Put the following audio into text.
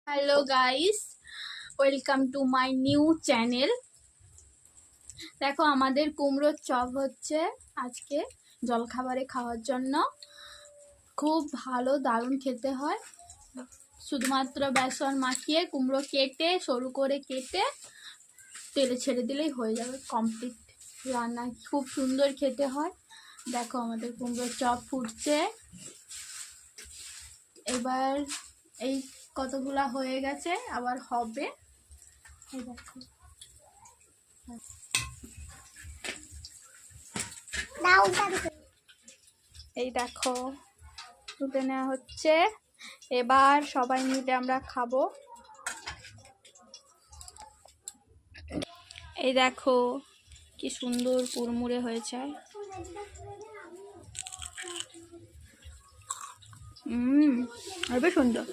Hello guys, welcome to my new channel. দেখো আমাদের কুমড়োর চপ হচ্ছে আজকে জলখাবারে খাওয়ার জন্য। খুব ভালো, দারুণ খেতে হয়। শুধুমাত্র বেসন মাখিয়ে কুমড়ো কেটে সরু করে কেটে তেলে ছেড়ে দিলেই হয়ে যাবে কমপ্লিট রান্না। খুব সুন্দর খেতে হয়। দেখো আমাদের কুমড়োর চপ ফুটছে। এবার এই কতগুলা হয়ে গেছে, আবার হবে। এই দেখো তুলে নেওয়া হচ্ছে। এবার সবাই মিলে আমরা খাবো। এই দেখো কি সুন্দর কুড়মুড়ে হয়েছে। হবে সুন্দর।